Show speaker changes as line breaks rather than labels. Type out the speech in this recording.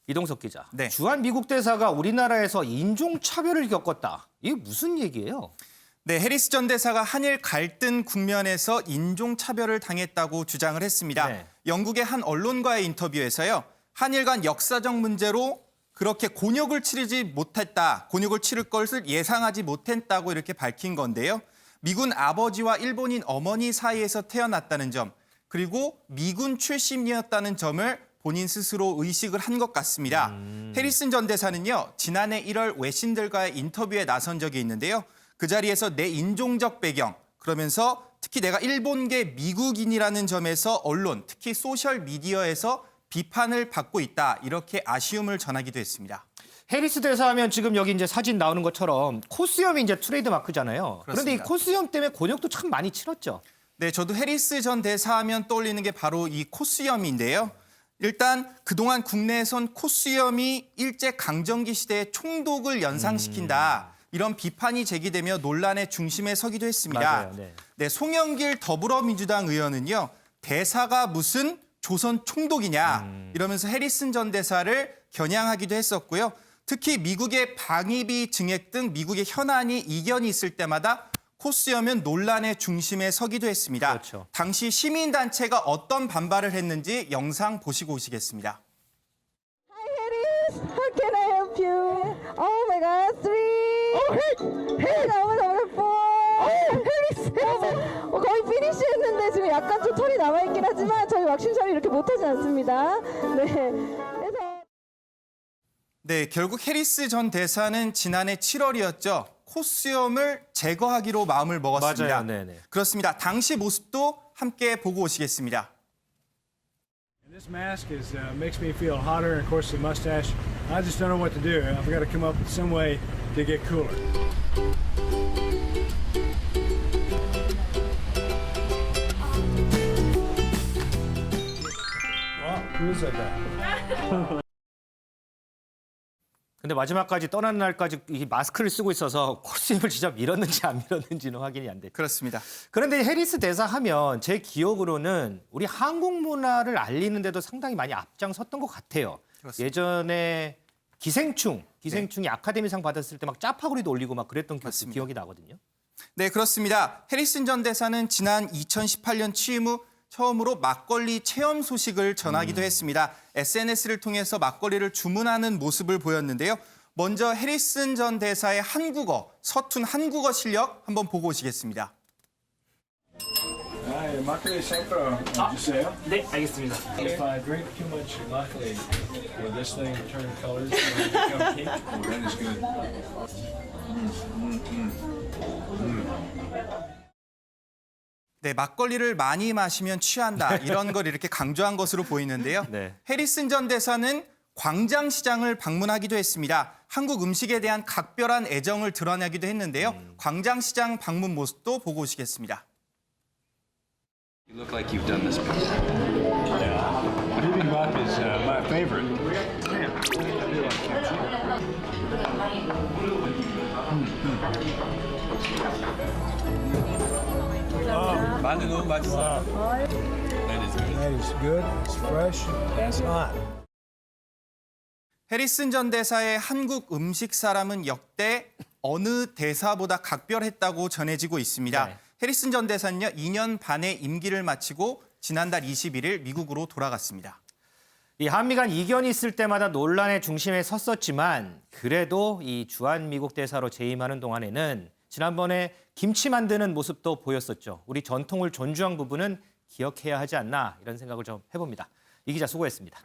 이동석 기자,
네.
주한 미국 대사가 우리나라에서 인종차별을 겪었다. 이게 무슨 얘기예요?
네, 해리스 전 대사가 한일 갈등 국면에서 인종차별을 당했다고 주장을 했습니다.
네.
영국의 한 언론과의 인터뷰에서요. 한일 간 역사적 문제로 그렇게 곤욕을 치르지 못했다. 곤욕을 치를 것을 예상하지 못했다고 이렇게 밝힌 건데요. 미군 아버지와 일본인 어머니 사이에서 태어났다는 점, 그리고 미군 출신이었다는 점을 본인 스스로 의식을 한 것 같습니다. 해리슨 전 대사는요, 지난해 1월 외신들과의 인터뷰에 나선 적이 있는데요. 그 자리에서 내 인종적 배경, 그러면서 특히 내가 일본계 미국인이라는 점에서 언론, 특히 소셜미디어에서 비판을 받고 있다. 이렇게 아쉬움을 전하기도 했습니다.
해리스 대사하면 지금 여기 이제 사진 나오는 것처럼 코수염이 이제 트레이드 마크잖아요. 그런데 이
그렇습니다.
코수염 때문에 곤욕도 참 많이 치렀죠.
네, 저도 해리스 전 대사하면 떠올리는 게 바로 이 코수염인데요. 일단 그동안 국내에선 코수염이 일제강점기 시대의 총독을 연상시킨다. 이런 비판이 제기되며 논란의 중심에 서기도 했습니다.
맞아요, 네.
네, 송영길 더불어민주당 의원은요. 대사가 무슨 조선 총독이냐 이러면서 해리슨 전 대사를 겨냥하기도 했었고요. 특히 미국의 방위비 증액 등 미국의 현안이 이견이 있을 때마다 코수염은 논란의 중심에 서기도 했습니다.
그렇죠.
당시 시민단체가 어떤 반발을 했는지 영상 보시고 오시겠습니다.
Hi, Harris. How can I help you? Oh my God, 3. Hey, 너무 예뻐. Harris. 거의 피니시 했는데 지금 약간 좀 털이 남아있긴 하지만 저희 왁싱 처리 이렇게 못하지 않습니다. 네. 그래서.
네, 결국 해리스 전 대사는 지난해 7월이었죠. 코수염을 제거하기로 마음을 먹었습니다.
맞아요, 네네.
그렇습니다. 당시 모습도 함께 보고 오시겠습니다.
This mask makes me feel hotter, and of course the mustache. I just don't know what to do. I've got to come up with some way to get cooler. Well, who is that guy?
근데 마지막까지 떠나는 날까지 이 마스크를 쓰고 있어서 코수염을 진짜 밀었는지 안 밀었는지는 확인이 안 됐죠.
그렇습니다.
그런데 해리스 대사 하면 제 기억으로는 우리 한국 문화를 알리는 데도 상당히 많이 앞장섰던 것 같아요.
그렇습니다.
예전에 기생충이 아카데미상 받았을 때 막 짜파구리도 올리고 막 그랬던
맞습니다.
기억이 나거든요.
네, 그렇습니다. 해리슨 전 대사는 지난 2018년 취임 후 처음으로 막걸리 체험 소식을 전하기도 했습니다. SNS를 통해서 막걸리를 주문하는 모습을 보였는데요. 먼저 해리슨 전 대사의 서툰 한국어 실력 한번 보고 오시겠습니다.
Hi, makgeolli 셰프 주세요.
네, 알겠습니다.
If I drink too much makgeolli, will this thing turn colors and become pink? Oh, that is good.
네, 막걸리를 많이 마시면 취한다. 이런 걸 이렇게 강조한 것으로 보이는데요.
네.
해리슨 전 대사는 광장시장을 방문하기도 했습니다. 한국 음식에 대한 각별한 애정을 드러내기도 했는데요. 광장시장 방문 모습도 보고 오시겠습니다.
You look like you've done this before.
Bibimbap is my favorite.
마늘 너무 맛있어. That is good.
That is good, it's fresh, it's hot.
해리슨 전 대사의 한국 음식 사람은 역대 어느 대사보다 각별했다고 전해지고 있습니다.
네.
해리슨 전 대사는요, 2년 반의 임기를 마치고 지난달 21일 미국으로 돌아갔습니다.
이 한미 간 이견이 있을 때마다 논란의 중심에 섰었지만 그래도 이 주한 미국 대사로 재임하는 동안에는 지난번에 김치 만드는 모습도 보였었죠. 우리 전통을 존중한 부분은 기억해야 하지 않나 이런 생각을 좀 해봅니다. 이 기자 수고했습니다.